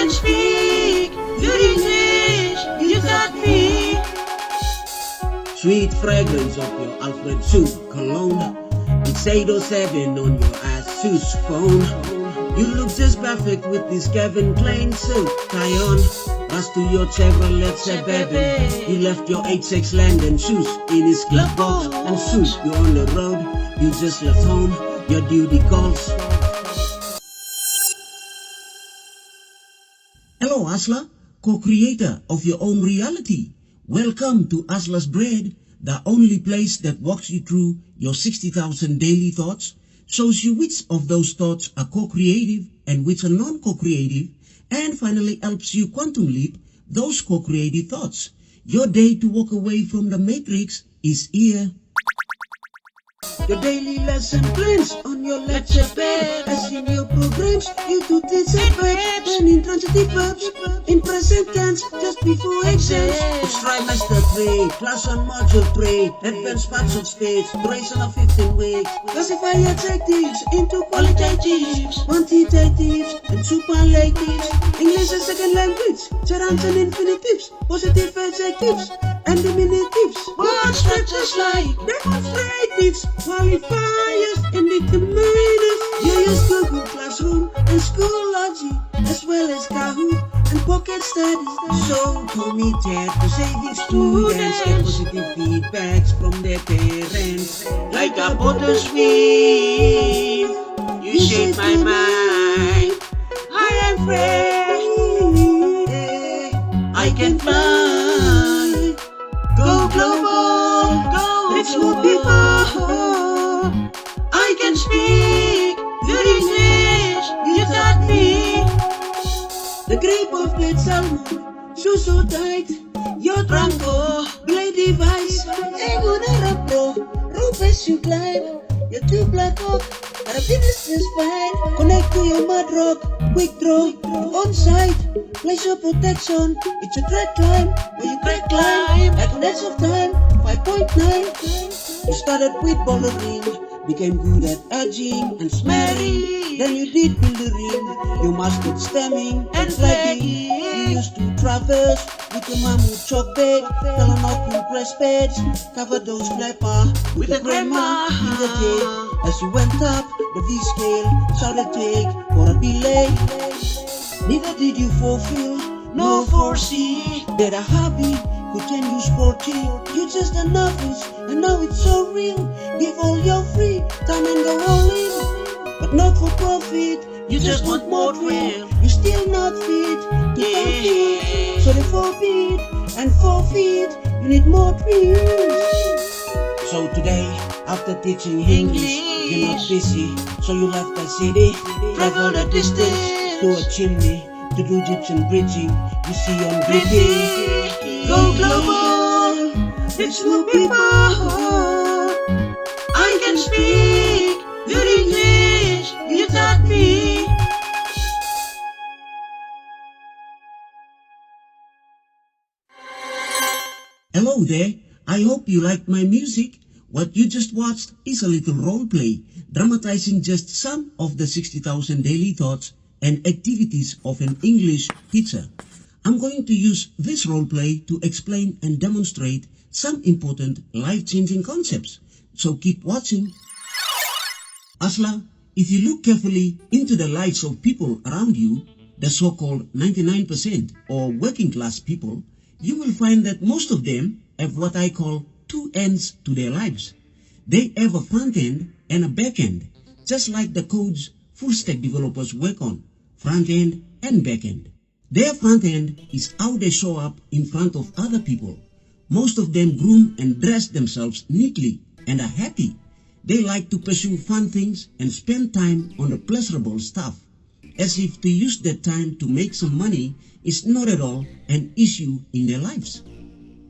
can speak good English, you got me. Sweet fragrance of your Alfred soup cologne. It's 8:07 on your Asus phone. You look just perfect with this Kevin Klein suit tie on. Rush to your Chevrolet Suburban. You left your 86 London shoes in his glove box and shoot. You're on the road. You just left home. Your duty calls. Hello, Asla, co-creator of your own reality. Welcome to Asla's Bread, the only place that walks you through your 60,000 daily thoughts, shows you which of those thoughts are co-creative and which are non-co-creative, and finally helps you quantum leap those co-creative thoughts. Your day to walk away from the matrix is here. Your daily lesson plans on your lecture pad. As in your programs, you do things and verbs. And in transitive verbs, in present tense, just before exams. It's trimester 3, class on module 3. Advanced parts of stage, duration of 15 weeks. Classify adjectives into qualitatives, quantitatives, and superlatives. English as second language, gerunds and infinitives, positive adjectives, and diminutives. Word structures like demonstratives, qualifiers, and determiners. You use Google Classroom and Schoology, as well as Kahoot and Pocket Studies. So committed to saving students, get positive feedbacks from their parents. Like a buttersweet, you shape my mind. I am free, I can fly. Go global, go, let's move people. I can speak good English, you got me. The grape of blade salmon, shoes so tight. Your tranco, blade device, ego pro, rope as you climb. Your two black hawk, business is fine. Connect to your mud rock, quick draw, on site. Place your protection, it's a track climb. When you crack climb, at the edge of time, 5.9. You started with bouldering, became good at edging and smearing. Then you did build a ring, you mastered stemming and flagging. You used to traverse with your mammoth chalk bed, fell on off your press beds, covered those flapper with a grandma in the tape. As you went up, the V-scale sounded take for a delay. Neither did you fulfill, nor foresee that a hobby could turn you sporty. You're just a novice, and now it's so real. Give all your free time and go all in, but not for profit. You just want more thrill. You're still not fit to compete, so they forbid and forfeit. You need more thrills. So today, after teaching English, you're not busy, so you left the city, travel the distance to a chimney to do dips and bridging. You see on gritty. Go global, let's move people. I can speak good English, you got me. Hello there, I hope you liked my music. What you just watched is a little role play, dramatizing just some of the 60,000 daily thoughts and activities of an English teacher. I'm going to use this role play to explain and demonstrate some important life-changing concepts. So keep watching. Asla, if you look carefully into the lives of people around you, the so-called 99% or working class people, you will find that most of them have what I call two ends to their lives. They have a front end and a back end, just like the codes full stack developers work on, front end and back end. Their front end is how they show up in front of other people. Most of them groom and dress themselves neatly and are happy. They like to pursue fun things and spend time on the pleasurable stuff, as if to use that time to make some money is not at all an issue in their lives.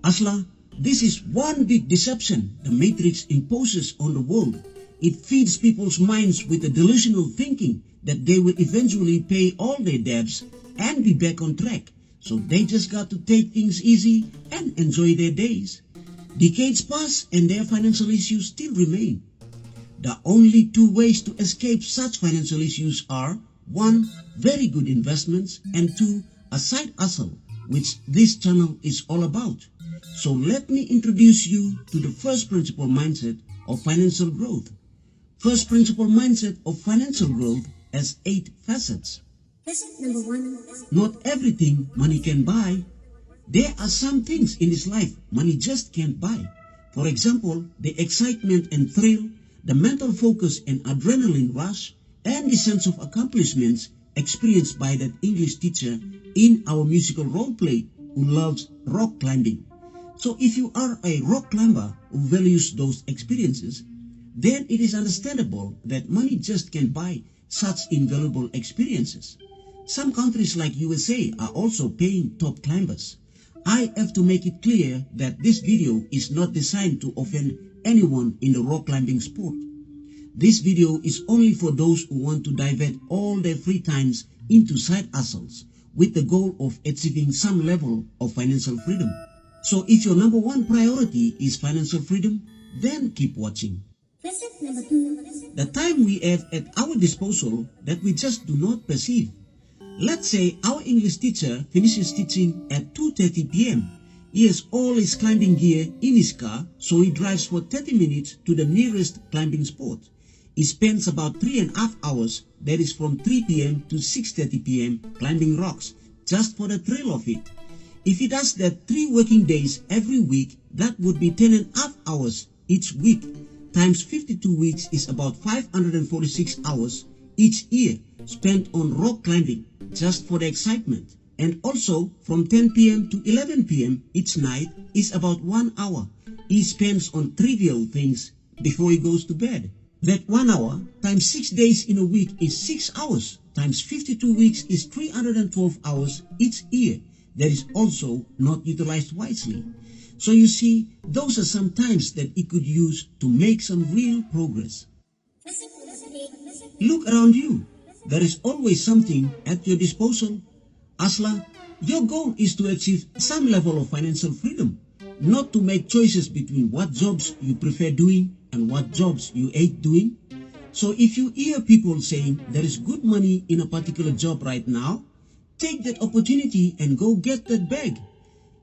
Asla, this is one big deception the Matrix imposes on the world. It feeds people's minds with a delusional thinking that they will eventually pay all their debts and be back on track, so they just got to take things easy and enjoy their days. Decades pass and their financial issues still remain. The only two ways to escape such financial issues are One, very good investments, and two, a side hustle, which this channel is all about. So let me introduce you to the first principle mindset of financial growth. First principle mindset of financial growth has 8 facets. Facet number 1. Not everything money can buy. There are some things in this life money just can't buy. For example, the excitement and thrill, the mental focus and adrenaline rush, and the sense of accomplishments experienced by that English teacher in our musical role play who loves rock climbing. So if you are a rock climber who values those experiences, then it is understandable that money just can't buy such invaluable experiences. Some countries like USA are also paying top climbers. I have to make it clear that this video is not designed to offend anyone in the rock climbing sport. This video is only for those who want to divert all their free times into side hustles with the goal of achieving some level of financial freedom. So if your number one priority is financial freedom, then keep watching. Facet number 2. The time we have at our disposal that we just do not perceive. Let's say our English teacher finishes teaching at 2:30 p.m. He has all his climbing gear in his car, so he drives for 30 minutes to the nearest climbing spot. He spends about 3.5 hours, that is from 3 p.m. to 6:30 p.m. climbing rocks, just for the thrill of it. If he does that 3 working days every week, that would be 10.5 hours each week, times 52 weeks is about 546 hours each year spent on rock climbing, just for the excitement. And also, from 10 p.m. to 11 p.m. each night is about 1 hour he spends on trivial things before he goes to bed. That 1 hour times 6 days in a week is 6 hours, times 52 weeks is 312 hours each year that is also not utilized wisely. So you see, those are some times that he could use to make some real progress. Facet number 3. Look around you. There is always something at your disposal. Asla, your goal is to achieve some level of financial freedom, not to make choices between what jobs you prefer doing and what jobs you hate doing. So if you hear people saying there is good money in a particular job right now, take that opportunity and go get that bag.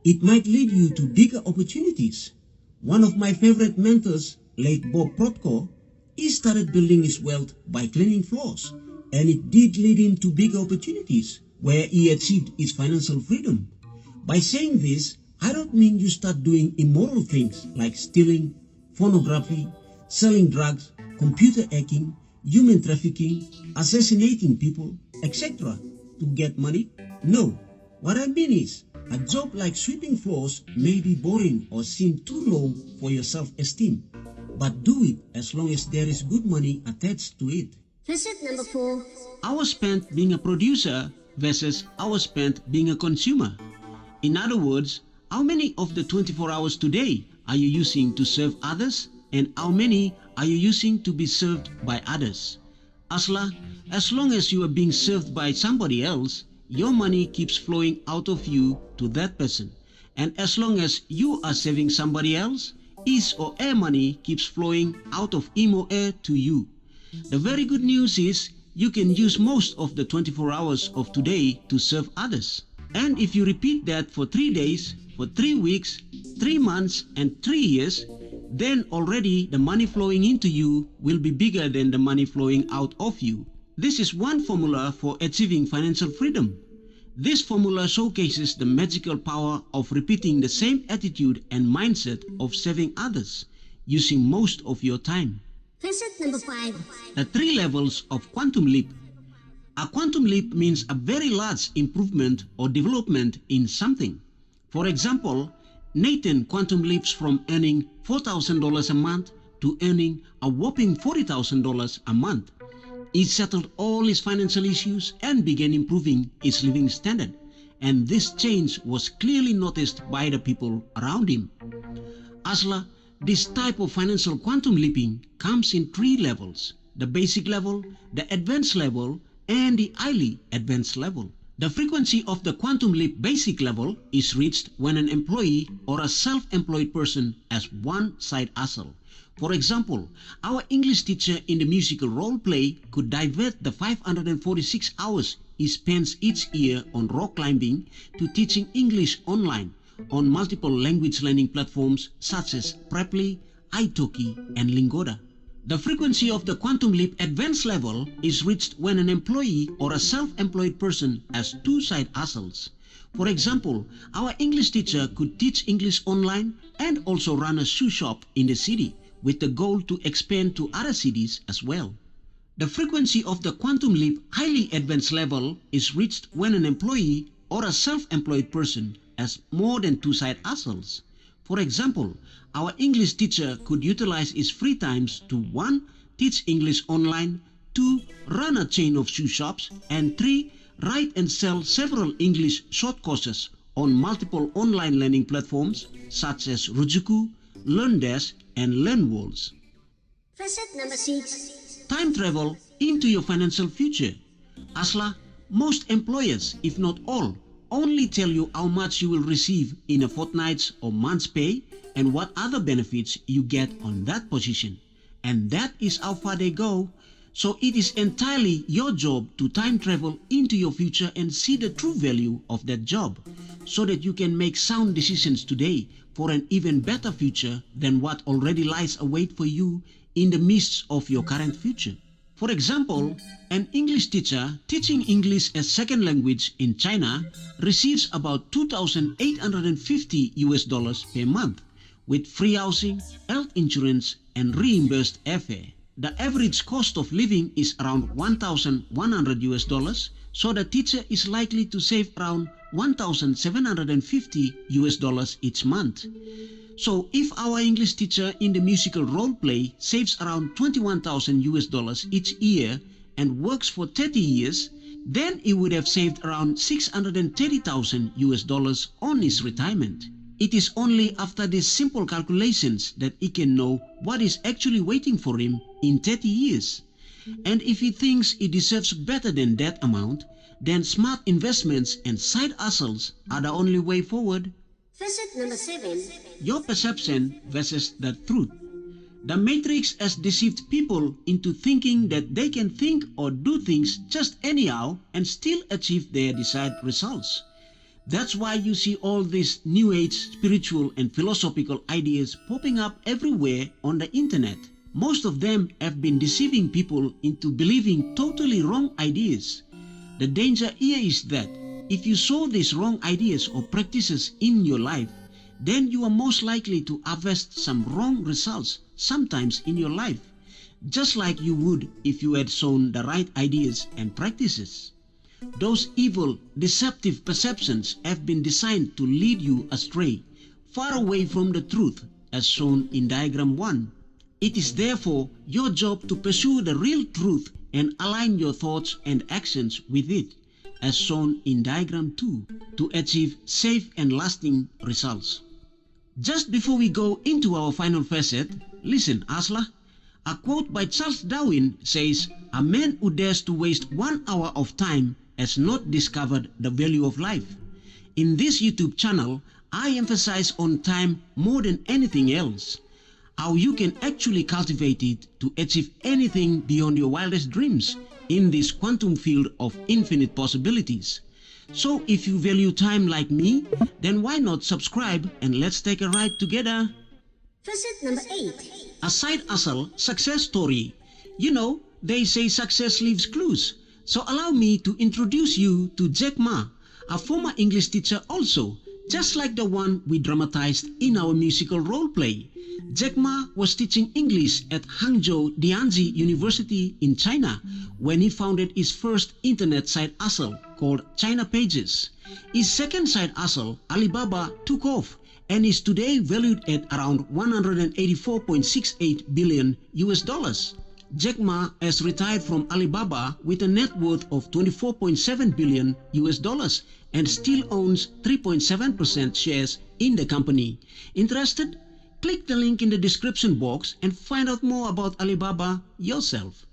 It might lead you to bigger opportunities. One of my favorite mentors, late Bob Protko, he started building his wealth by cleaning floors, and it did lead him to bigger opportunities where he achieved his financial freedom. By saying this, I don't mean you start doing immoral things like stealing, pornography, selling drugs, computer hacking, human trafficking, assassinating people, etc. to get money. No, what I mean is, a job like sweeping floors may be boring or seem too low for your self-esteem, but do it as long as there is good money attached to it. Facet number 4. Hours spent being a producer versus hours spent being a consumer. In other words, how many of the 24 hours today are you using to serve others, and how many are you using to be served by others? Asla, as long as you are being served by somebody else, your money keeps flowing out of you to that person. And as long as you are saving somebody else, his or her money keeps flowing out of him or her to you. The very good news is you can use most of the 24 hours of today to serve others. And if you repeat that for 3 days, for 3 weeks, 3 months, and 3 years, then already the money flowing into you will be bigger than the money flowing out of you. This is one formula for achieving financial freedom. This formula showcases the magical power of repeating the same attitude and mindset of serving others, using most of your time. Facet number 5. The 3 levels of quantum leap. A quantum leap means a very large improvement or development in something. For example, Nathan quantum leaps from earning $4,000 a month to earning a whopping $40,000 a month. He settled all his financial issues and began improving his living standard, and this change was clearly noticed by the people around him. Asla, this type of financial quantum leaping comes in 3 levels: the basic level, the advanced level, and the highly advanced level. The frequency of the quantum leap basic level is reached when an employee or a self-employed person has one side hustle, For example, our English teacher in the musical role play could divert the 546 hours he spends each year on rock climbing to teaching English online on multiple language learning platforms such as Preply, italki, and Lingoda. The frequency of the quantum leap advanced level is reached when an employee or a self-employed person has two side hustles. For example, our English teacher could teach English online and also run a shoe shop in the city with the goal to expand to other cities as well. The frequency of the quantum leap highly advanced level is reached when an employee or a self-employed person has more than two side hustles. For example, our English teacher could utilize his free times to 1. Teach English online, 2. Run a chain of shoe shops, and 3. Write and sell several English short courses on multiple online learning platforms such as Rujuku, LearnDash, and LearnWorlds. Facet number 6. Time travel into your financial future. Asla, most employers, if not all, only tell you how much you will receive in a fortnight's or month's pay and what other benefits you get on that position. And that is how far they go. So it is entirely your job to time travel into your future and see the true value of that job, so that you can make sound decisions today for an even better future than what already lies await for you in the midst of your current future. For example, an English teacher teaching English as second language in China receives about $2,850 per month with free housing, health insurance, and reimbursed airfare. The average cost of living is around $1,100, so the teacher is likely to save around $1,750 each month. So if our English teacher in the musical role play saves around $21,000 each year and works for 30 years, then he would have saved around $630,000 on his retirement. It is only after these simple calculations that he can know what is actually waiting for him in 30 years. And if he thinks he deserves better than that amount, then smart investments and side hustles are the only way forward. Facet number 7. Your perception versus the truth. The Matrix has deceived people into thinking that they can think or do things just anyhow and still achieve their desired results. That's why you see all these new age spiritual and philosophical ideas popping up everywhere on the internet. Most of them have been deceiving people into believing totally wrong ideas. The danger here is that if you sow these wrong ideas or practices in your life, then you are most likely to harvest some wrong results sometimes in your life, just like you would if you had sown the right ideas and practices. Those evil, deceptive perceptions have been designed to lead you astray, far away from the truth, as shown in diagram 1. It is therefore your job to pursue the real truth and align your thoughts and actions with it, as shown in diagram 2, to achieve safe and lasting results. Just before we go into our final facet, listen, Asla. A quote by Charles Darwin says, "A man who dares to waste 1 hour of time has not discovered the value of life." In this YouTube channel, I emphasize on time more than anything else. How you can actually cultivate it to achieve anything beyond your wildest dreams in this quantum field of infinite possibilities. So if you value time like me, then why not subscribe and let's take a ride together. Facet number 8. A side hustle success story. You know, they say success leaves clues. So allow me to introduce you to Jack Ma, a former English teacher also, just like the one we dramatized in our musical role play. Jack Ma was teaching English at Hangzhou Dianzi University in China when he founded his first internet side hustle called China Pages. His second side hustle, Alibaba, took off and is today valued at around $184.68 billion. Jack Ma has retired from Alibaba with a net worth of $24.7 billion and still owns 3.7% shares in the company. Interested? Click the link in the description box and find out more about Alibaba yourself.